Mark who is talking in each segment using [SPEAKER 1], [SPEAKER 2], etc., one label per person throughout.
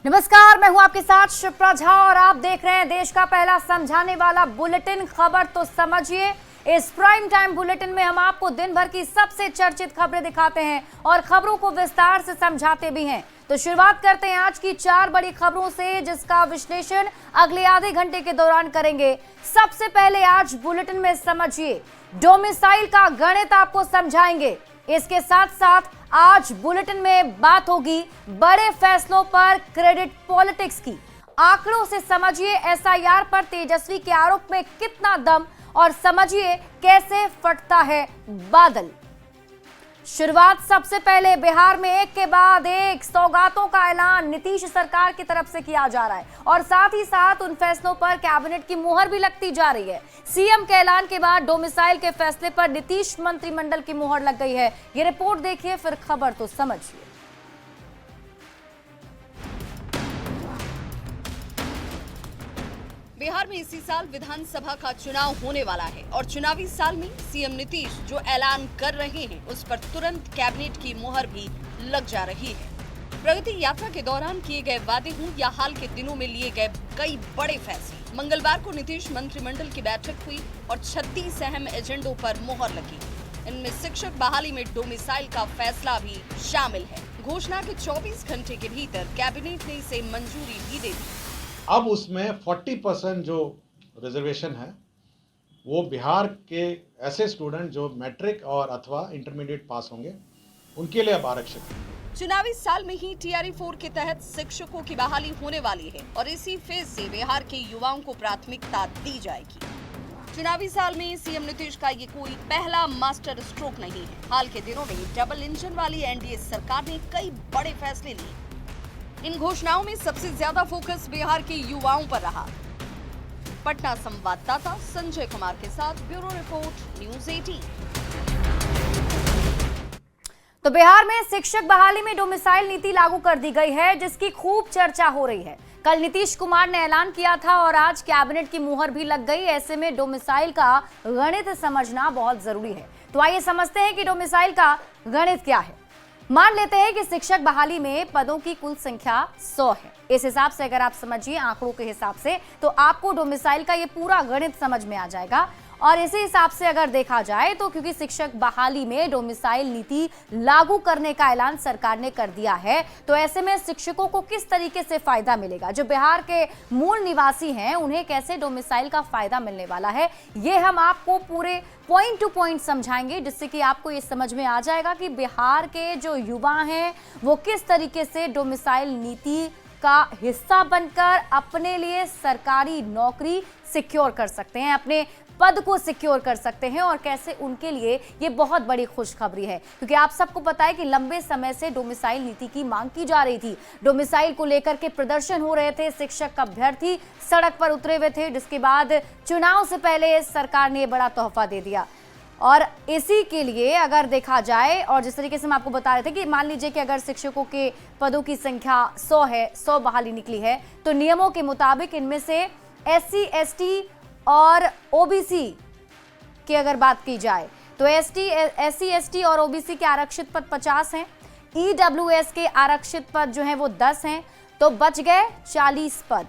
[SPEAKER 1] नमस्कार, मैं हूं आपके साथ शिप्रा झा और आप देख रहे हैं देश का पहला समझाने वाला बुलेटिन खबर तो समझिए। इस प्राइम टाइम बुलेटिन में हम आपको दिन भर की सबसे चर्चित खबरें दिखाते हैं और खबरों को विस्तार से समझाते भी हैं। तो शुरुआत करते हैं आज की 4 बड़ी खबरों से, जिसका विश्लेषण अगले आधे घंटे के दौरान करेंगे। सबसे पहले आज बुलेटिन में समझिए, डोमिसाइल का गणित आपको समझाएंगे। इसके साथ साथ आज बुलेटिन में बात होगी बड़े फैसलों पर क्रेडिट पॉलिटिक्स की। आंकड़ों से समझिए एसआईआर पर तेजस्वी के आरोप में कितना दम और समझिए कैसे फटता है बादल। शुरुआत सबसे पहले बिहार में एक के बाद एक सौगातों का ऐलान नीतीश सरकार की तरफ से किया जा रहा है और साथ ही साथ उन फैसलों पर कैबिनेट की मुहर भी लगती जा रही है। सीएम के ऐलान के बाद डोमिसाइल के फैसले पर नीतीश मंत्रिमंडल की मुहर लग गई है। ये रिपोर्ट देखिए, फिर खबर तो समझिए।
[SPEAKER 2] बिहार में इसी साल विधानसभा का चुनाव होने वाला है और चुनावी साल में सीएम नीतीश जो ऐलान कर रहे हैं उस पर तुरंत कैबिनेट की मुहर भी लग जा रही है। प्रगति यात्रा के दौरान किए गए वादे हों या हाल के दिनों में लिए गए कई बड़े फैसले, मंगलवार को नीतीश मंत्रिमंडल की बैठक हुई और 36 अहम एजेंडों पर मुहर लगी। इनमें शिक्षक बहाली में डोमिसाइल का फैसला भी शामिल है। घोषणा के 24 घंटे के भीतर कैबिनेट ने इसे मंजूरी भी दे दी।
[SPEAKER 3] अब उसमें 40% जो रिजर्वेशन है वो बिहार के ऐसे स्टूडेंट जो मैट्रिक और अथवा इंटरमीडिएट पास होंगे उनके लिए अब आरक्षित है।
[SPEAKER 2] चुनावी साल में ही टीआरई 4 के तहत शिक्षकों की बहाली होने वाली है और इसी फेज से बिहार के युवाओं को प्राथमिकता दी जाएगी। चुनावी साल में सीएम नीतीश का ये कोई पहला मास्टर स्ट्रोक नहीं है। हाल के दिनों में डबल इंजन वाली एनडीए सरकार ने कई बड़े फैसले लिए। इन घोषणाओं में सबसे ज्यादा फोकस बिहार के युवाओं पर रहा। पटना संवाददाता संजय कुमार के साथ ब्यूरो रिपोर्ट न्यूज़ 18।
[SPEAKER 1] तो बिहार में शिक्षक बहाली में डोमिसाइल नीति लागू कर दी गई है, जिसकी खूब चर्चा हो रही है। कल नीतीश कुमार ने ऐलान किया था और आज कैबिनेट की मुहर भी लग गई। ऐसे में डोमिसाइल का गणित समझना बहुत जरूरी है। तो आइए समझते हैं कि डोमिसाइल का गणित क्या है। मान लेते हैं कि शिक्षक बहाली में पदों की कुल संख्या 100 है। इस हिसाब से अगर आप समझिए आंकड़ों के हिसाब से, तो आपको डोमिसाइल का ये पूरा गणित समझ में आ जाएगा। और इसी हिसाब से अगर देखा जाए तो क्योंकि शिक्षक बहाली में डोमिसाइल नीति लागू करने का ऐलान सरकार ने कर दिया है, तो ऐसे में शिक्षकों को किस तरीके से फायदा मिलेगा, जो बिहार के मूल निवासी हैं उन्हें कैसे डोमिसाइल का फायदा मिलने वाला है, ये हम आपको पूरे पॉइंट टू पॉइंट समझाएंगे, जिससे कि आपको ये समझ में आ जाएगा कि बिहार के जो युवा हैं वो किस तरीके से डोमिसाइल नीति का हिस्सा बनकर अपने लिए सरकारी नौकरी सिक्योर कर सकते हैं, अपने पद को सिक्योर कर सकते हैं और कैसे उनके लिए ये बहुत बड़ी खुशखबरी है। क्योंकि आप सबको पता है कि लंबे समय से डोमिसाइल नीति की मांग की जा रही थी। डोमिसाइल को लेकर के प्रदर्शन हो रहे थे, शिक्षक अभ्यर्थी सड़क पर उतरे हुए थे, जिसके बाद चुनाव से पहले सरकार ने बड़ा तोहफा दे दिया। और इसी के लिए अगर देखा जाए, और जिस तरीके से हम आपको बता रहे थे कि मान लीजिए कि अगर शिक्षकों के पदों की संख्या 100 है, 100 बहाली निकली है, तो नियमों के मुताबिक इनमें से SC, ST और OBC की अगर बात की जाए तो SC, ST और OBC के आरक्षित पद 50 हैं। EWS के आरक्षित पद जो हैं वो 10 हैं, तो बच गए 40 पद।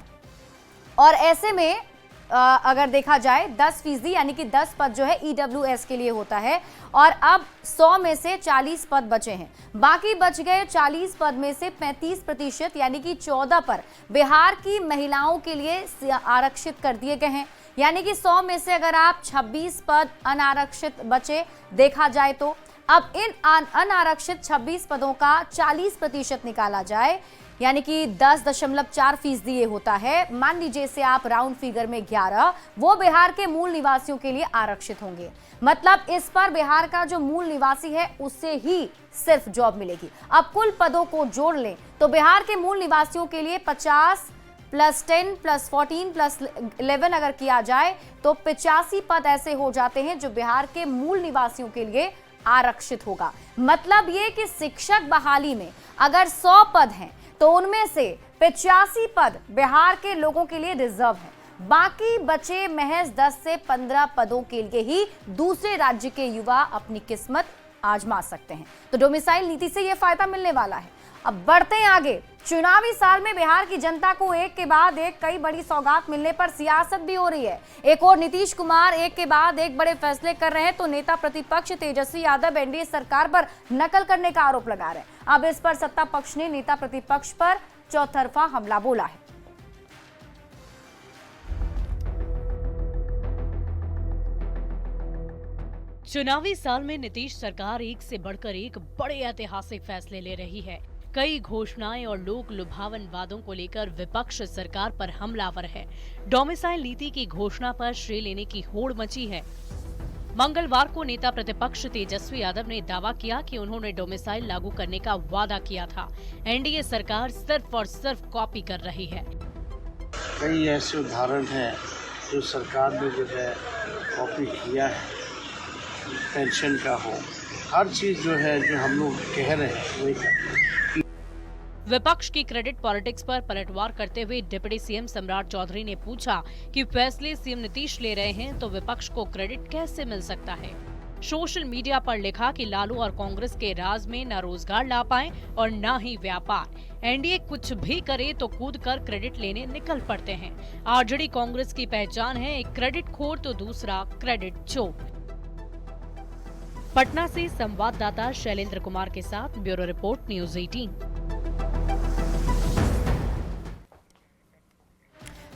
[SPEAKER 1] और ऐसे में अगर देखा जाए 10% यानी कि 10 पद जो है EWS के लिए होता है और अब 100 में से 40 पद बचे हैं। बाकी बच गए 40 पद में से 35% यानी कि 14 पर बिहार की महिलाओं के लिए आरक्षित कर दिए गए हैं। यानी कि 100 में से अगर आप 26 पद अनारक्षित बचे देखा जाए, तो अब इन अनारक्षित 26 पदों का 40% निकाला जाए, यानी कि 10.4% ये होता है। मान लीजिए इसे आप राउंड फिगर में 11, वो बिहार के मूल निवासियों के लिए आरक्षित होंगे। मतलब इस पर बिहार का जो मूल निवासी है उससे ही सिर्फ जॉब मिलेगी। अब कुल पदों को जोड़ लें तो बिहार के मूल निवासियों के लिए 50 + 10 + 14 + 11 अगर किया जाए तो 85 पद ऐसे हो जाते हैं जो बिहार के मूल निवासियों के लिए आरक्षित होगा। मतलब ये कि शिक्षक बहाली में अगर 100 पद हैं तो उनमें से 85 पद बिहार के लोगों के लिए रिजर्व है। बाकी बचे महज 10 से 15 पदों के लिए ही दूसरे राज्य के युवा अपनी किस्मत आजमा सकते हैं। तो डोमिसाइल नीति से यह फायदा मिलने वाला है। अब बढ़ते हैं आगे। चुनावी साल में बिहार की जनता को एक के बाद एक कई बड़ी सौगात मिलने पर सियासत भी हो रही है। एक और नीतीश कुमार एक के बाद एक बड़े फैसले कर रहे हैं तो नेता प्रतिपक्ष तेजस्वी यादव एनडीए सरकार पर नकल करने का आरोप लगा रहे हैं। अब इस पर सत्ता पक्ष ने नेता प्रतिपक्ष पर चौतरफा हमला बोला है।
[SPEAKER 4] चुनावी साल में नीतीश सरकार एक से बढ़कर एक बड़े ऐतिहासिक फैसले ले रही है। कई घोषणाएं और लोक लुभावन वादों को लेकर विपक्ष सरकार पर हमलावर है। डोमिसाइल नीति की घोषणा पर श्रेय लेने की होड़ मची है। मंगलवार को नेता प्रतिपक्ष तेजस्वी यादव ने दावा किया कि उन्होंने डोमिसाइल लागू करने का वादा किया था। एनडीए सरकार सिर्फ और सिर्फ कॉपी कर रही है।
[SPEAKER 5] कई ऐसे उदाहरण हैं जो सरकार ने जो है कॉपी किया है। पेंशन का हो, हर चीज जो है जो हम लोग कह रहे हैं वही करते हैं।
[SPEAKER 4] विपक्ष की क्रेडिट पॉलिटिक्स पर पलटवार करते हुए डिप्टी सीएम सम्राट चौधरी ने पूछा कि फैसले सीएम नीतीश ले रहे हैं तो विपक्ष को क्रेडिट कैसे मिल सकता है। सोशल मीडिया पर लिखा कि लालू और कांग्रेस के राज में न रोजगार ला पाए और न ही व्यापार। एनडीए कुछ भी करे तो कूद कर क्रेडिट लेने निकल पड़ते हैं। आरजेडी कांग्रेस की पहचान है, एक क्रेडिट खोर तो दूसरा क्रेडिट चोर। पटना से संवाददाता शैलेंद्र कुमार के साथ ब्यूरो रिपोर्ट, न्यूज़ 18।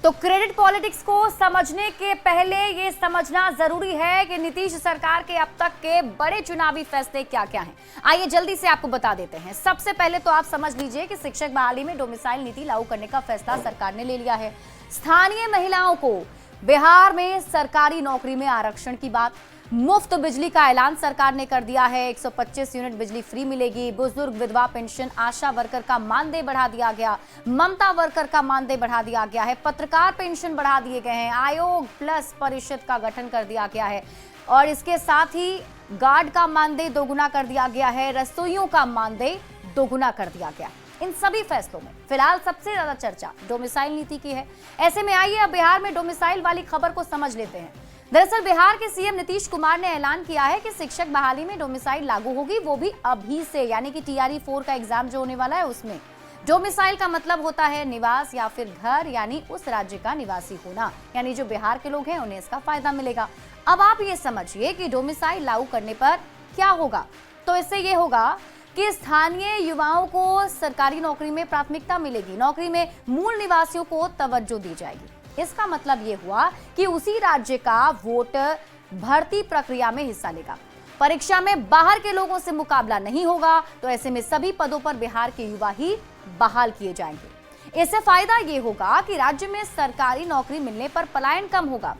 [SPEAKER 1] तो क्रेडिट पॉलिटिक्स को समझने के पहले ये समझना जरूरी है कि नीतीश सरकार के अब तक के बड़े चुनावी फैसले क्या क्या हैं। आइए जल्दी से आपको बता देते हैं। सबसे पहले तो आप समझ लीजिए कि शिक्षक बहाली में डोमिसाइल नीति लागू करने का फैसला सरकार ने ले लिया है। स्थानीय महिलाओं को बिहार में सरकारी नौकरी में आरक्षण की बात, मुफ्त बिजली का ऐलान सरकार ने कर दिया है। 125 यूनिट बिजली फ्री मिलेगी। बुजुर्ग विधवा पेंशन, आशा वर्कर का मानदेय बढ़ा दिया गया, ममता वर्कर का मानदेय बढ़ा दिया गया है, पत्रकार पेंशन बढ़ा दिए गए हैं, आयोग प्लस परिषद का गठन कर दिया गया है और इसके साथ ही गार्ड का मानदेय दोगुना कर दिया गया है, रसोइयों का मानदेय दोगुना कर दिया गया है। इन सभी फैसलों में फिलहाल सबसे ज्यादा चर्चा डोमिसाइल नीति की है। ऐसे में आइए अब बिहार में डोमिसाइल वाली खबर को समझ लेते हैं। दरअसल बिहार के सीएम नीतीश कुमार ने ऐलान किया है कि शिक्षक बहाली में डोमिसाइल लागू होगी, वो भी अभी से, यानी कि TRE 4 का एग्जाम जो होने वाला है उसमें। डोमिसाइल का मतलब होता है निवास या फिर घर, यानी उस राज्य का निवासी होना, यानी जो बिहार के लोग हैं उन्हें इसका फायदा मिलेगा। अब आप ये समझिए कि डोमिसाइल लागू करने पर क्या होगा। तो इससे ये होगा कि स्थानीय युवाओं को सरकारी नौकरी में प्राथमिकता मिलेगी, नौकरी में मूल निवासियों को तवज्जो दी जाएगी। इसका मतलब ये हुआ कि उसी राज्य का वोटर भर्ती प्रक्रिया में हिस्सा लेगा। परीक्षा में बाहर के लोगों से मुकाबला नहीं होगा, तो ऐसे में सभी पदों पर बिहार के युवा ही बहाल किए जाएंगे। इससे फायदा ये होगा कि राज्य में सरकारी नौकरी मिलने पर पलायन कम होगा,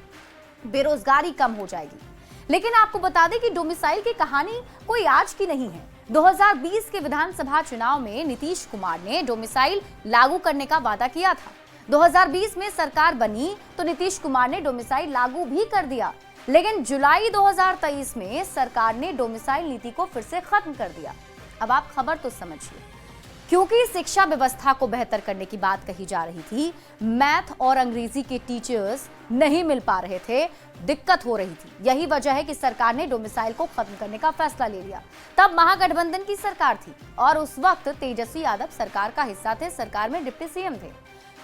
[SPEAKER 1] बेरोजगारी कम हो जाएगी। लेकिन आपको बता दें कि डोमिसाइल की कहानी कोई आज की नहीं है। 2020 के विधानसभा चुनाव में नीतीश कुमार ने डोमिसाइल लागू करने का वादा किया था। 2020 में सरकार बनी तो नीतीश कुमार ने डोमिसाइल लागू भी कर दिया, लेकिन जुलाई 2023 में सरकार ने डोमिसाइल नीति को फिर से खत्म कर दिया। अब आप खबर तो समझिए। क्योंकि शिक्षा व्यवस्था को बेहतर करने की बात कही जा रही थी, मैथ और अंग्रेजी के टीचर्स नहीं मिल पा रहे थे, दिक्कत हो रही थी। यही वजह है कि सरकार ने डोमिसाइल को खत्म करने का फैसला ले लिया। तब महागठबंधन की सरकार थी और उस वक्त तेजस्वी यादव सरकार का हिस्सा थे, सरकार में डिप्टी सीएम थे।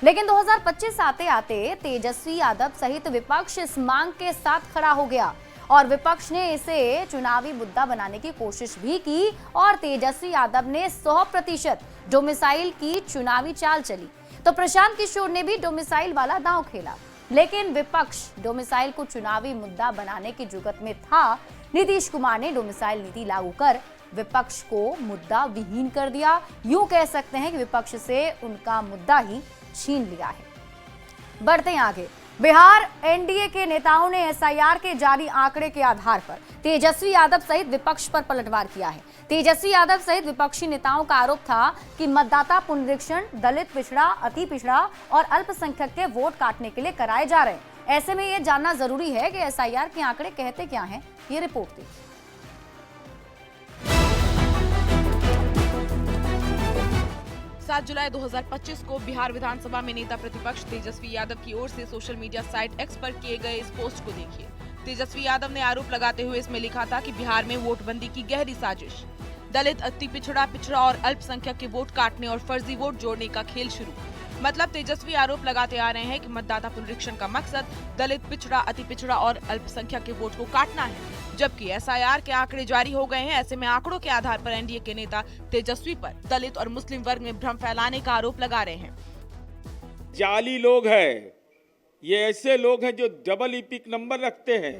[SPEAKER 1] लेकिन 2025 आते आते तेजस्वी यादव सहित विपक्ष इस मांग के साथ खड़ा हो गया और विपक्ष ने इसे चुनावी मुद्दा बनाने की कोशिश भी की और तेजस्वी यादव ने 100% डोमिसाइल की चुनावी चाल चली। तो प्रशांत किशोर ने भी डोमिसाइल वाला दांव खेला, लेकिन विपक्ष डोमिसाइल को चुनावी मुद्दा बनाने की जुगत में था। नीतीश कुमार ने डोमिसाइल नीति लागू कर विपक्ष को मुद्दा विहीन कर दिया। यूं कह सकते हैं कि विपक्ष से उनका मुद्दा ही छीन लिया है। बढ़ते हैं आगे। बिहार एनडीए के नेताओं ने SIR के जारी आंकड़े के आधार पर तेजस्वी यादव सहित विपक्ष पर पलटवार किया है। तेजस्वी यादव सहित विपक्षी नेताओं का आरोप था कि मतदाता पुनरीक्षण दलित, पिछड़ा, अति पिछड़ा और अल्पसंख्यक के वोट काटने के लिए कराए जा रहे हैं। ऐसे में यह जानना जरूरी है कि SIR के आंकड़े कहते क्या हैं। ये रिपोर्ट देखिए।
[SPEAKER 6] 7 जुलाई 2025 को बिहार विधानसभा में नेता प्रतिपक्ष तेजस्वी यादव की ओर से सोशल मीडिया साइट X पर किए गए इस पोस्ट को देखिए। तेजस्वी यादव ने आरोप लगाते हुए इसमें लिखा था कि बिहार में वोटबंदी की गहरी साजिश। दलित, अति पिछड़ा, पिछड़ा और अल्पसंख्यक के वोट काटने और फर्जी वोट जोड़ने का खेल शुरू। मतलब तेजस्वी आरोप लगाते आ रहे हैं कि मतदाता पुनरीक्षण का मकसद दलित, पिछड़ा, अति पिछड़ा और अल्पसंख्यक के वोट को काटना है। जबकि एसआईआर के आंकड़े जारी हो गए हैं। ऐसे में आंकड़ों के आधार पर एनडीए के नेता तेजस्वी पर दलित और मुस्लिम वर्ग में भ्रम फैलाने का आरोप लगा रहे हैं।
[SPEAKER 7] जाली लोग हैं, ये ऐसे लोग हैं जो डबल इपिक नंबर रखते हैं।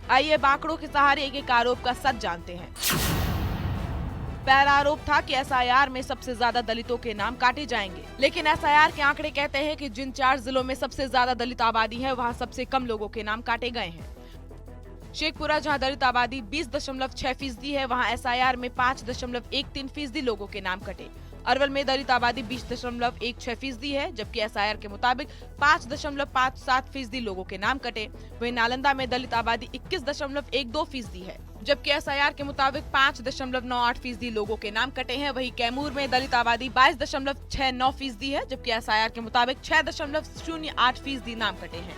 [SPEAKER 6] आइए आंकड़ों के सहारे एक एक आरोप का सच जानते हैं। पहला आरोप था कि एसआईआर में सबसे ज्यादा दलितों के नाम काटे जाएंगे, लेकिन एसआईआर के आंकड़े कहते हैं कि जिन 4 जिलों में सबसे ज्यादा दलित आबादी है, वहां सबसे कम लोगों के नाम काटे गए हैं। शेखपुरा, जहां दलित आबादी 20.6% है, वहां एसआईआर में 5.13% लोगों के नाम कटे। अरवल में दलित आबादी 20.16% है, जबकि एसआईआर के मुताबिक 5.57% लोगों के नाम कटे। वहीं नालंदा में दलित आबादी 21.12% है, जबकि एसआईआर के मुताबिक 5.98% लोगों के नाम कटे हैं। वहीं कैमूर में दलित आबादी 22.69% है, जबकि एसआईआर के मुताबिक 6.08% नाम कटे हैं।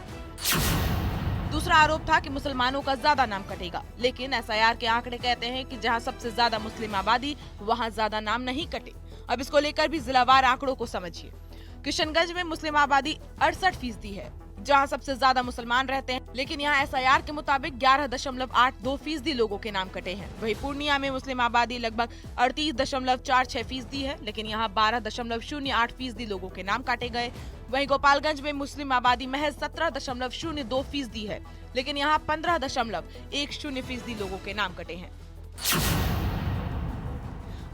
[SPEAKER 6] दूसरा आरोप था कि मुसलमानों का ज्यादा नाम कटेगा, लेकिन एसआईआर के आंकड़े कहते हैं कि जहां सबसे ज्यादा मुस्लिम आबादी, वहां ज्यादा नाम नहीं कटे। अब इसको लेकर भी जिलावार आंकड़ों को समझिए। किशनगंज में मुस्लिम आबादी 68% है, जहां सबसे ज्यादा मुसलमान रहते हैं, लेकिन यहां एसआईआर के मुताबिक 11.82% लोगों के नाम कटे हैं। वहीं पूर्णिया में मुस्लिम आबादी लगभग 38.46% है, लेकिन यहां 12.08% लोगों के नाम काटे गए। वहीं गोपालगंज में मुस्लिम आबादी महज 17.02% है, लेकिन यहां 15.10% लोगों के नाम कटे हैं।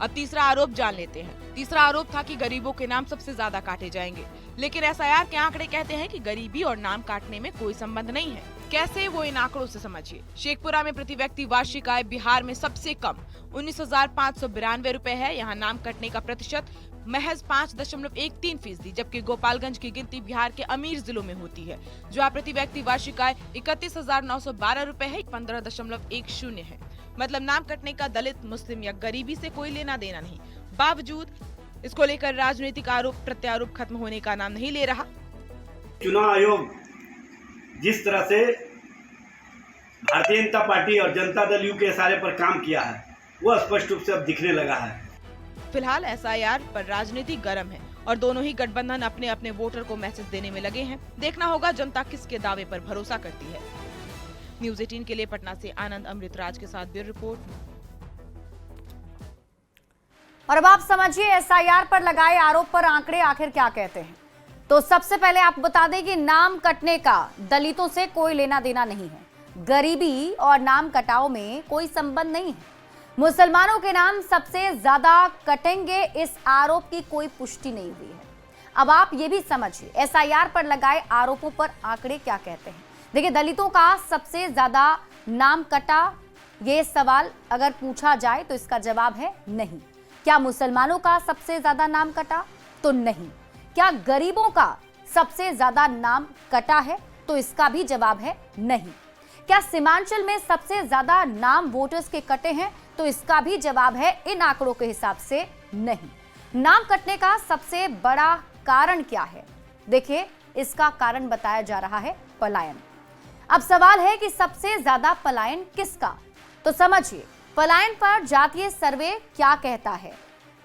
[SPEAKER 6] अब तीसरा आरोप जान लेते हैं। तीसरा आरोप था कि गरीबों के नाम सबसे ज्यादा काटे जाएंगे, लेकिन एसआईआर के आंकड़े कहते हैं कि गरीबी और नाम काटने में कोई संबंध नहीं है। कैसे, वो इन आंकड़ों से समझिए। शेखपुरा में प्रति व्यक्ति वार्षिक आय बिहार में सबसे कम 19,592 रुपए है। यहाँ नाम कटने का प्रतिशत महज 5.13%, जबकि गोपालगंज की गिनती बिहार के अमीर जिलों में होती है, जहाँ प्रति व्यक्ति वार्षिक आय 31,912 रुपए है, 15.10 है। मतलब नाम कटने का दलित, मुस्लिम या गरीबी से कोई लेना देना नहीं। बावजूद इसको लेकर राजनीतिक आरोप प्रत्यारोप खत्म होने का नाम नहीं ले रहा।
[SPEAKER 8] चुनाव आयोग जिस तरह से भारतीय जनता पार्टी और जनता दल यू के इशारे पर काम किया है, वो स्पष्ट रूप से अब दिखने लगा है।
[SPEAKER 6] फिलहाल एसआईआर पर राजनीति गर्म है और दोनों ही गठबंधन अपने अपने वोटर को मैसेज देने में लगे हैं। देखना होगा जनता किसके दावे पर भरोसा करती है। न्यूज़ 18 के लिए पटना से आनंद अमृतराज के साथ ब्यूरो रिपोर्ट।
[SPEAKER 1] और अब आप समझिए एसआईआर पर लगाए आरोप पर आंकड़े आखिर क्या कहते हैं। तो सबसे पहले आप बता दें कि नाम कटने का दलितों से कोई लेना देना नहीं है। गरीबी और नाम कटाव में कोई संबंध नहीं है। मुसलमानों के नाम सबसे ज्यादा कटेंगे, इस आरोप की कोई पुष्टि नहीं हुई है। अब आप ये भी समझिए एसआईआर पर लगाए आरोपों पर आंकड़े क्या कहते हैं। देखिए, दलितों का सबसे ज्यादा नाम कटा, ये सवाल अगर पूछा जाए तो इसका जवाब है नहीं। क्या मुसलमानों का सबसे ज्यादा नाम कटा? तो नहीं। क्या गरीबों का सबसे ज्यादा नाम कटा है? तो इसका भी जवाब है नहीं। क्या सीमांचल में सबसे ज्यादा नाम वोटर्स के कटे हैं? तो इसका भी जवाब है इन आंकड़ों के हिसाब से नहीं। नाम कटने का सबसे बड़ा कारण क्या है? देखिए, इसका कारण बताया जा रहा है पलायन। अब सवाल है कि सबसे ज्यादा पलायन किसका? तो समझिए, पलायन पर जातीय सर्वे क्या कहता है।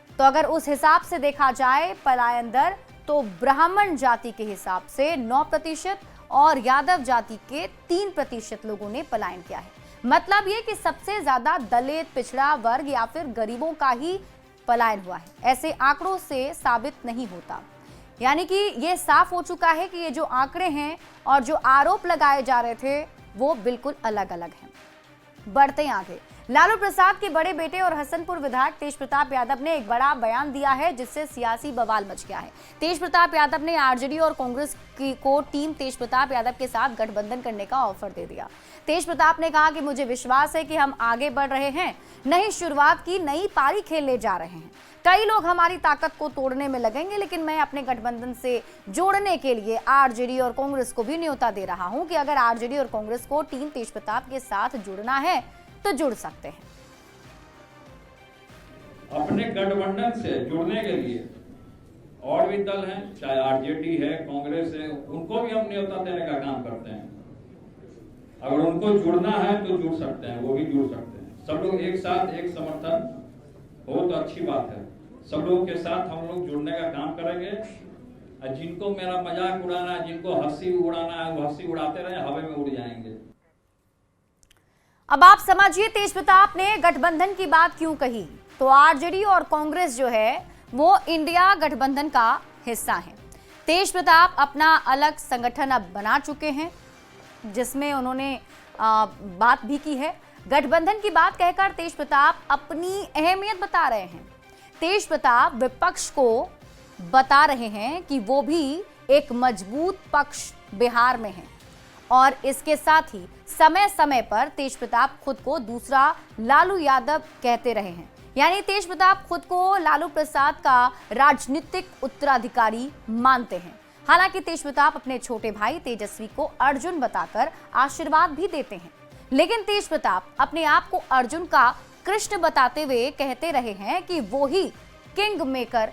[SPEAKER 1] तो अगर उस हिसाब से देखा जाए पलायन दर, तो ब्राह्मण जाति के हिसाब से 9% और यादव जाति के 3% लोगों ने पलायन किया है। मतलब ये कि सबसे ज्यादा दलित, पिछड़ा वर्ग या फिर गरीबों का ही पलायन हुआ है। ऐसे आंकड़ों से साबित नहीं होता। यानी कि ये साफ हो चुका है कि ये जो आंकड़े हैं और जो आरोप लगाए जा रहे थे वो बिल्कुल अलग अलग हैं। बढ़ते हैं आगे। लालू प्रसाद के बड़े बेटे और हसनपुर विधायक तेज प्रताप यादव ने एक बड़ा बयान दिया है, जिससे सियासी बवाल मच गया है। तेज प्रताप यादव ने आरजेडी और कांग्रेस को टीम तेज प्रताप यादव के साथ गठबंधन करने का ऑफर दे दिया। तेज प्रताप ने कहा कि मुझे विश्वास है कि हम आगे बढ़ रहे हैं, नई शुरुआत की नई पारी खेलने जा रहे हैं। कई लोग हमारी ताकत को तोड़ने में लगेंगे, लेकिन मैं अपने गठबंधन से जोड़ने के लिए आरजेडी और कांग्रेस को भी न्योता दे रहा हूं कि अगर आरजेडी और कांग्रेस को टीम तेज प्रताप के साथ जुड़ना है तो जुड़ सकते हैं।
[SPEAKER 9] अपने गठबंधन से जुड़ने के लिए और भी दल हैं, चाहे आरजेडी है, कांग्रेस है, उनको भी हम न्योता देने का काम करते हैं। अगर उनको जुड़ना है तो जुड़ सकते हैं, वो भी जुड़ सकते हैं। सब लोग एक साथ एक समर्थन बहुत अच्छी बात है। सब लोगों के साथ हम लोग जुड़ने का काम करेंगे और जिनको मेरा मजाक उड़ाना है, जिनको हंसी उड़ाना है, वो हंसी उड़ाते रहे, हवा में उड़ जाएंगे।
[SPEAKER 1] अब आप समझिए तेज प्रताप ने गठबंधन की बात क्यों कही। तो आरजेडी और कांग्रेस जो है वो इंडिया गठबंधन का हिस्सा है। तेज प्रताप अपना अलग संगठन अब बना चुके हैं, जिसमें उन्होंने बात भी की है। गठबंधन की बात कहकर तेज प्रताप अपनी अहमियत बता रहे हैं। तेज प्रताप विपक्ष को बता रहे हैं कि वो भी एक मजबूत पक्ष बिहार में है और इसके साथ ही समय समय पर तेज प्रताप खुद को दूसरा लालू यादव कहते रहे हैं। यानी तेज प्रताप खुद को लालू प्रसाद का राजनीतिक उत्तराधिकारी मानते हैं। हालांकि तेज प्रताप अपने छोटे भाई तेजस्वी को अर्जुन बताकर आशीर्वाद भी देते हैं, लेकिन तेज प्रताप अपने आप को अर्जुन का कृष्ण बताते हुए कहते रहे हैं कि वो ही किंग मेकर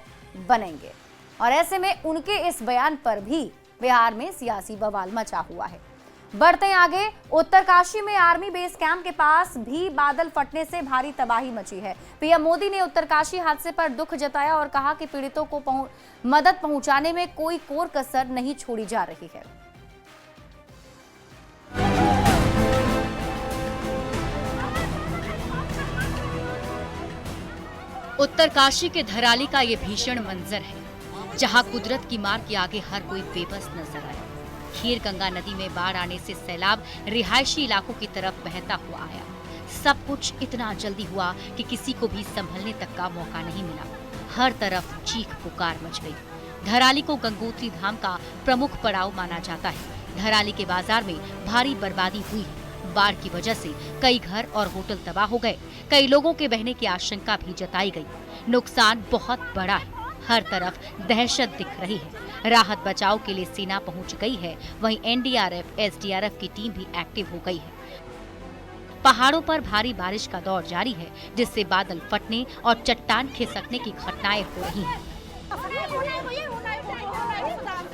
[SPEAKER 1] बनेंगे। और ऐसे में उनके इस बयान पर भी बिहार में सियासी बवाल मचा हुआ है। बढ़ते आगे, उत्तरकाशी में आर्मी बेस कैंप के पास भी बादल फटने से भारी तबाही मची है। पीएम मोदी ने उत्तरकाशी हादसे पर दुख जताया और कहा कि पीड़ितों को मदद पहुंचाने में कोई कोर कसर नहीं छोड़ी जा रही है।
[SPEAKER 10] उत्तरकाशी के धराली का ये भीषण मंजर है, जहां कुदरत की मार के आगे हर कोई बेबस नजर आया। खीर गंगा नदी में बाढ़ आने से सैलाब रिहायशी इलाकों की तरफ बहता हुआ आया। सब कुछ इतना जल्दी हुआ कि किसी को भी संभलने तक का मौका नहीं मिला। हर तरफ चीख पुकार मच गई। धराली को गंगोत्री धाम का प्रमुख पड़ाव माना जाता है। धराली के बाजार में भारी बर्बादी हुई है। बाढ़ की वजह से कई घर और होटल तबाह हो गए। कई लोगों के बहने की आशंका भी जताई गई। नुकसान बहुत बड़ा है। हर तरफ दहशत दिख रही है। राहत बचाव के लिए सेना पहुंच गई है। वहीं एनडीआरएफ, एसडीआरएफ की टीम भी एक्टिव हो गई है। पहाड़ों पर भारी बारिश का दौर जारी है, जिससे बादल फटने और चट्टान खिसकने की घटनाएं हो रही हैं।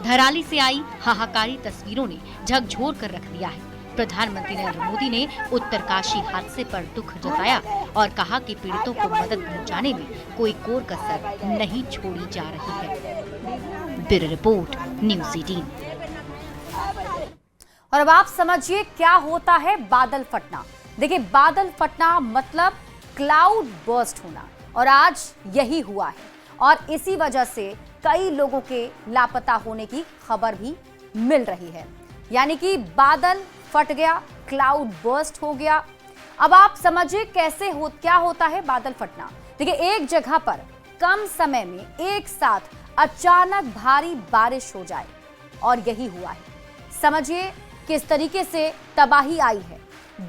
[SPEAKER 10] धराली से आई हाहाकारी तस्वीरों ने झकझोर कर रख दिया है। प्रधानमंत्री नरेंद्र मोदी ने उत्तरकाशी हादसे पर दुख जताया और कहा कि पीड़ितों को मदद पहुंचाने में कोई कोर कसर नहीं छोड़ी जा रही है। Bureau report, news 18।
[SPEAKER 1] और अब आप समझिए क्या होता है बादल फटना। देखिए, बादल फटना मतलब क्लाउड बर्स्ट होना, और आज यही हुआ है। और इसी वजह से कई लोगों के लापता होने की खबर भी मिल रही है। यानी कि बादल फट गया, क्लाउड बर्स्ट हो गया। अब आप समझिए क्या होता है बादल फटना। देखिए, एक जगह पर कम समय में एक साथ अचानक भारी बारिश हो जाए, और यही हुआ है। समझिए किस तरीके से तबाही आई है।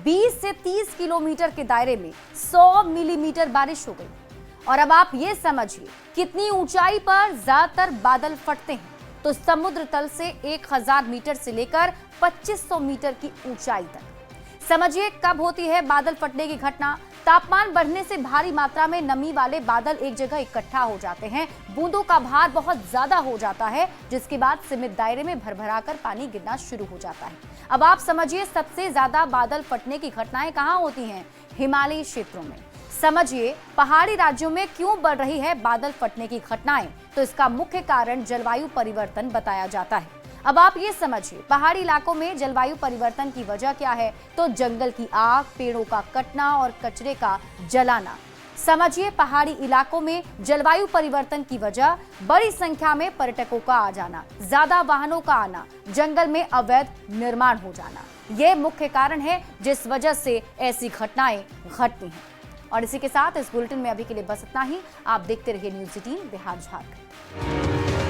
[SPEAKER 1] 20 से 30 किलोमीटर के दायरे में 100 मिलीमीटर बारिश हो गई। और अब आप ये समझिए कितनी ऊंचाई पर ज्यादातर बादल फटते हैं। तो समुद्र तल से 1000 मीटर से लेकर 2500 मीटर की ऊंचाई तक। समझिए कब होती है बादल फटने की घटना। तापमान बढ़ने से भारी मात्रा में नमी वाले बादल एक जगह इकट्ठा हो जाते हैं। बूंदों का भार बहुत ज्यादा हो जाता है, जिसके बाद सीमित दायरे में भरभराकर पानी गिरना शुरू हो जाता है। अब आप समझिए सबसे ज्यादा बादल फटने की घटनाएं कहां होती हैं? हिमालयी क्षेत्रों में। समझिए पहाड़ी राज्यों में क्यों बढ़ रही है बादल फटने की घटनाएं। तो इसका मुख्य कारण जलवायु परिवर्तन बताया जाता है। अब आप ये समझिए पहाड़ी इलाकों में जलवायु परिवर्तन की वजह क्या है? तो जंगल की आग, पेड़ों का कटना और कचरे का जलाना। समझिए पहाड़ी इलाकों में जलवायु परिवर्तन की वजह बड़ी संख्या में पर्यटकों का आ जाना, ज्यादा वाहनों का आना, जंगल में अवैध निर्माण हो जाना। ये मुख्य कारण है जिस वजह से ऐसी घटनाएं घटती हैं। और इसी के साथ इस बुलेटिन में अभी के लिए बस इतना ही। आप देखते रहिए न्यूज़ 18 बिहार झारखंड।